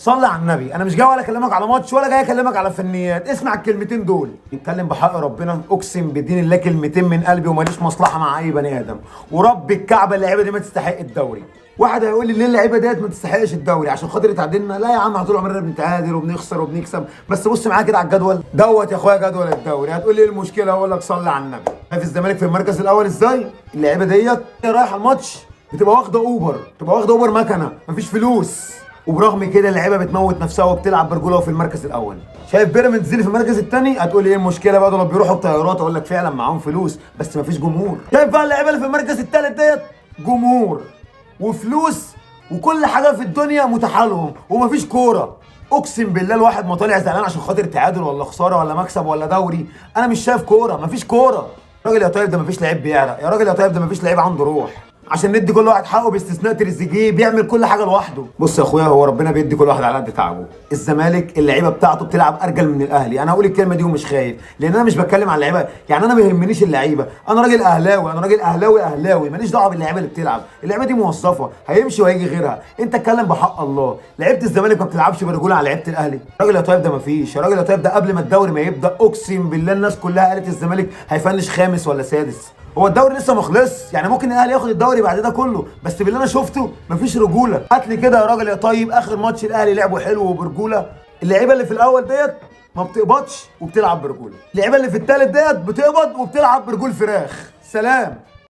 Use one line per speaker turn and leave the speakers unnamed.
صلي على النبي. انا مش جاي ولا اكلمك على ماتش ولا جاي اكلمك على فنيات، اسمع الكلمتين دول. نتكلم بحق ربنا، اقسم بدين الله كلمتين من قلبي وماليش مصلحه مع اي بني ادم، ورب الكعبه اللعيبه دي ما تستحق الدوري. واحد هيقول لي ليه اللعيبه ديت ما تستحقش الدوري؟ عشان خاطر تعادلنا؟ لا يا عم، طول عمرنا بنتعادل وبنخسر وبنكسب. بس بص معايا كده على الجدول دوت يا اخويا، جدول الدوري. هتقول لي ايه المشكله؟ اقول لك صلي على النبي. شايف الزمالك في المركز الاول ازاي؟ اللعيبه ديت رايحه الماتش بتبقى واخده اوبر، بتبقى واخده اوبر مكنه، مفيش فلوس، وبرغم كده اللعيبه بتموت نفسها وبتلعب برجوله في المركز الاول. شايف بيراميدز اللي في المركز الثاني؟ هتقول لي ايه المشكله بقى؟ دول بيروحوا بطيارات. اقول لك فعلا معاهم فلوس بس مفيش جمهور. شايف بقى اللعيبه اللي في المركز الثالث ديت؟ جمهور وفلوس وكل حاجه في الدنيا متاحه لهم ومفيش كوره. اقسم بالله الواحد ما طالع زعلان عشان خاطر تعادل ولا خساره ولا مكسب ولا دوري. انا مش شايف كوره، مفيش كوره. يا راجل يا طيب ده مفيش لعيب بيعرق، يا راجل يا طيب ده مفيش لعيب عنده روح. عشان ندي كل واحد حقه باستثناء تريزيجيه بيعمل كل حاجه لوحده. بص يا اخويا، هو ربنا بيدي كل واحد على قد تعبه. الزمالك اللعيبه بتاعته بتلعب ارجل من الاهلي. انا هقول الكلمه دي ومش خايف، لان انا مش بتكلم على اللعيبه، يعني انا ما يهمنيش اللعيبه. انا راجل اهلاوي، انا راجل اهلاوي ماليش دعوه باللعيبه اللي بتلعب. اللعيبه دي موظفه هيمشي وهيجي غيرها. انت اتكلم بحق الله. لعيبه الزمالك ما بتلعبش برجوله على لعيبه الاهلي. يا راجل يا طيب ده مفيش. يا راجل يا طيب ده قبل ما الدوري ما يبدا اقسم بالله الناس كلها قالت الزمالك هيفنش خامس ولا سادس. هو الدوري لسه ما خلصش، يعني ممكن الاهلي ياخد الدوري بعد ده كله، بس باللي انا شفته مفيش رجوله. هات لي كده يا راجل يا طيب اخر ماتش الاهلي لعبه حلو وبرجوله. اللعيبه اللي في الاول ديت ما بتقبضش وبتلعب برجوله، اللعيبه اللي في الثالث ديت بتقبض وبتلعب برجول فراخ. سلام.